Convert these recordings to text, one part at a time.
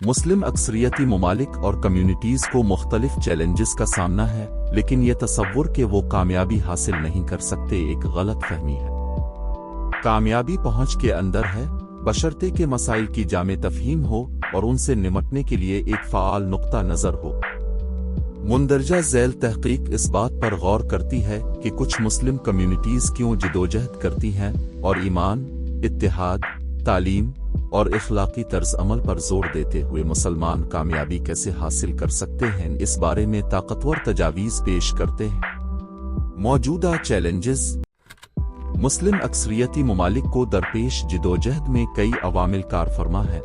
मुस्लिम अक्सरियती ममालिक और कम्युनिटीज़ को मुख्तलिफ चैलेंजेस का सामना है, लेकिन ये तसव्वुर कि वो कामयाबी हासिल नहीं कर सकते एक गलत फहमी है। कामयाबी पहुंच के अंदर है, बशर्ते के मसाइल की जामे तफहीम हो और उनसे निमटने के लिए एक फ़आल नुक्ता नज़र हो। मुंदरजा ज़ैल तहकीक इस बात पर गौर करती है कि कुछ मुस्लिम कम्युनिटीज़ क्यों जिदोजहद करती हैं और ईमान, इत्तेहाद, तालीम और इखलाकी तर्ज अमल पर जोर देते हुए मुसलमान कामयाबी कैसे हासिल कर सकते हैं, इस बारे में ताकतवर तजावीज़ पेश करते हैं। मौजूदा चैलेंजेस। मुस्लिम अक्सरियती ममालिक को दरपेश जिदोजहद में कई अवामिल कारफरमा हैं।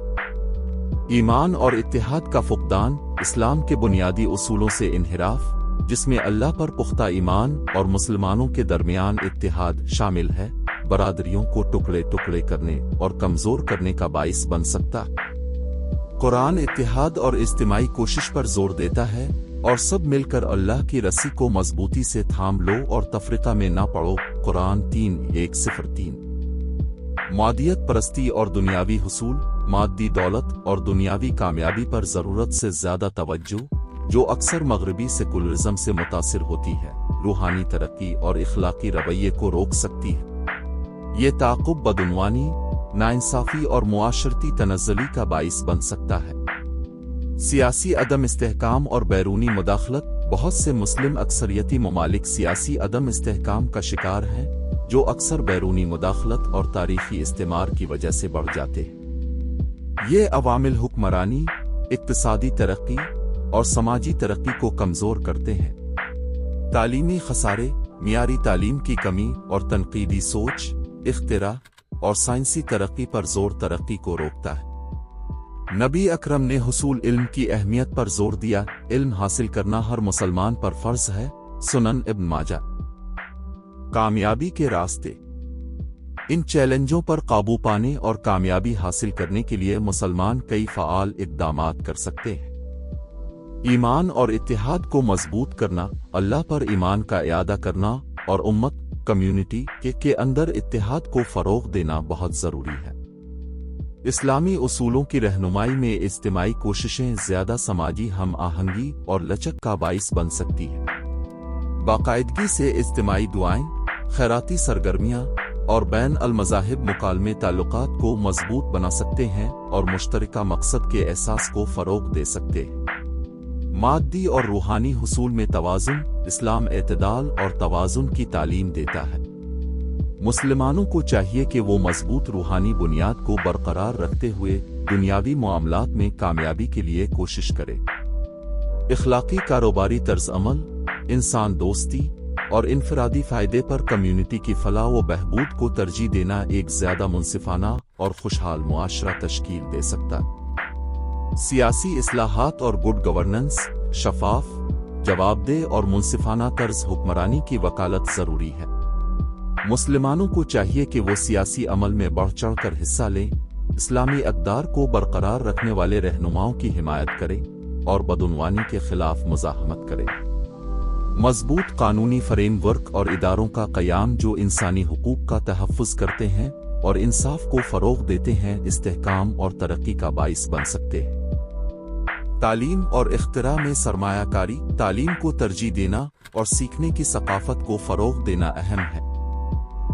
ईमान और इत्तेहाद का फुक़दान, इस्लाम के बुनियादी उसूलों से इन्हिराफ, जिसमें अल्लाह पर पुख्ता ईमान और मुसलमानों के दरमियान इत्तेहाद शामिल है, बरादरियों को टुकड़े टुकड़े करने और कमज़ोर करने का बाइस बन सकता। कुरान इत्तेहाद और इज्तिमाई कोशिश पर जोर देता है और सब मिलकर अल्लाह की रस्सी को मजबूती से थाम लो और तफरीका में ना पड़ो। कुरान 3:1-3। मादियत परस्ती और दुनियावी हुसूल, मादी दौलत और दुनियावी कामयाबी पर ज़रूरत से ज़्यादा तवज्जो, जो अक्सर मगरबी सेकुलरिज्म से मुतासिर होती है, रूहानी तरक्की और इखलाकी रवैये को रोक सकती है। ये ताक़ुब बदउनवानी, नाइंसाफ़ी और मुआशरती तनज़्ज़ुली का बाइस बन सकता है। सियासी अदम इस्तेहकाम और बैरूनी मुदाखलत। बहुत से मुस्लिम अक्सरियती ममालिक सियासी अदम इस्तेहकाम का शिकार हैं, जो अक्सर बैरूनी मुदाखलत और तारीखी इस्तेमार की वजह से बढ़ जाते हैं। ये अवामिल हुक्मरानी, इक्तिसादी तरक्की और समाजी तरक्की को कमज़ोर करते हैं। तालीमी खसारे, मियारी तालीम की कमी और तनकीदी सोच, इख्तिरा और साइंसी तरक्की पर जोर तरक्की को रोकता है। नबी अकरम ने हुसूल इल्म की अहमियत पर जोर दिया। इल्म हासिल करना हर मुसलमान पर फर्ज है। सुनन इब्न माजा। कामयाबी के रास्ते। इन चैलेंजों पर काबू पाने और कामयाबी हासिल करने के लिए मुसलमान कई फ़आल इक़दामात कर सकते हैं। ईमान और इत्तेहाद को मजबूत करना, अल्लाह पर ईमान का इयादा करना और उम्मत कम्युनिटी के अंदर इत्तेहाद को फ़रोग़ देना बहुत ज़रूरी है। इस्लामी उसूलों की रहनुमाई में इज्तिमाई कोशिशें ज़्यादा समाजी हम आहंगी और लचक का बाइस बन सकती हैं। बाकायदगी से इज्तिमाई दुआएं, खैराती सरगर्मियाँ और बैन अल मज़ाहिब मुकालमे ताल्लुकात को मजबूत बना सकते हैं और मुश्तरका मकसद के एहसास को फ़रोग़ दे सकते हैं। मादी और रूहानी हुसूल में तवाज़ुन। इस्लाम एतदाल और तवाज़ुन की तालीम देता है। मुसलमानों को चाहिए कि वो मजबूत रूहानी बुनियाद को बरकरार रखते हुए दुनियावी मामलात में कामयाबी के लिए कोशिश करें। इखलाकी कारोबारी तर्ज अमल, इंसान दोस्ती और इनफरादी फ़ायदे पर कम्युनिटी की फलाह व बहबूद को तरजीह देना एक ज़्यादा मुनसिफाना और खुशहाल मुआशरा तश्कील दे सकता है। सियासी इस्लाहात और गुड गवर्नेंस, शफाफ, जवाबदेह और मुनसिफाना तर्ज हुक्मरानी की वकालत ज़रूरी है। मुसलमानों को चाहिए कि वो सियासी अमल में बढ़ चढ़ कर हिस्सा लें, इस्लामी अक़दार को बरकरार रखने वाले रहनुमाओं की हिमायत करें और बदउनवानी के खिलाफ मुज़ाहमत करें। मजबूत कानूनी फ्रेमवर्क और इदारों का क़याम जो इंसानी हुकूक का तहफ़्फ़ुज़ करते हैं और इंसाफ को फ़रोग़ देते हैं, इस्तेहकाम और तरक्की का बाइस बन सकते हैं। तालीम और इख्तिरा में सरमायाकारी। तालीम को तरजीह देना और सीखने की सकाफ़त को फ़रोग़ देना अहम है।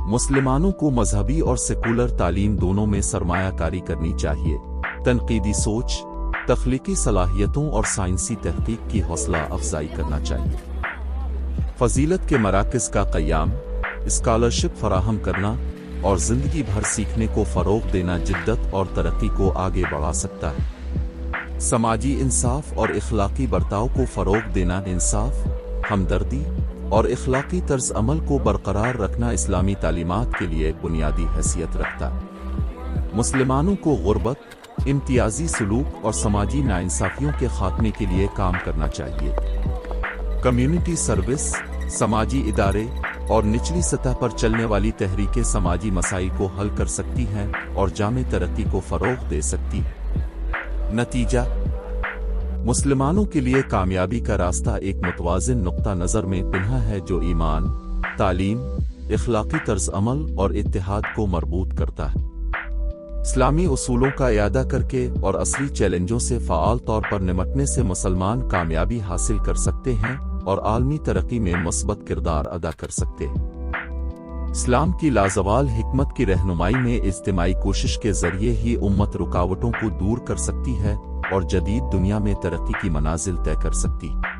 मुसलमानों को मजहबी और सेकुलर तालीम दोनों में सरमायाकारी करनी चाहिए। तनकीदी सोच, तख्लीकी सलाहियतों और साइंसी तहकीक की हौसला अफजाई करना चाहिए। फजीलत के मराकज़ का क़याम, स्कॉलरशिप फराहम करना और ज़िंदगी भर सीखने को फ़रोग़ देना जिद्दत और तरक्की को आगे बढ़ा सकता है। समाजी इंसाफ और इखलाकी बर्ताव को फ़रोग़ देना, इंसाफ, हमदर्दी और इखलाकी तर्ज अमल को बरकरार रखना इस्लामी तालीमात के लिए बुनियादी हैसियत रखता है। मुसलमानों को गुर्बत, इम्तियाजी सलूक और समाजी नाइंसाफ़ियों के खात्मे के लिए काम करना चाहिए। कम्युनिटी सर्विस, समाजी इदारे और निचली सतह पर चलने वाली तहरीकें समाजी मसाइल को हल कर सकती हैं और जामे तरक्की को फ़रोग़ दे सकती हैं। नतीजा। मुसलमानों के लिए कामयाबी का रास्ता एक मुतवाज़िन नुक्ता नज़र में पिन्हा है जो ईमान, तालीम, इखलाकी तर्ज अमल और इत्तेहाद को मरबूत करता है। اسلامی اصولوں کا اعادہ کر کے اور اصلی چیلنجوں سے فعال طور پر نمٹنے سے مسلمان کامیابی حاصل کر سکتے ہیں اور عالمی ترقی میں مثبت کردار ادا کر سکتے ہیں۔ اسلام کی لازوال حکمت کی رہنمائی میں اجتماعی کوشش کے ذریعے ہی امت رکاوٹوں کو دور کر سکتی ہے اور جدید دنیا میں ترقی کی منازل طے کر سکتی ہے۔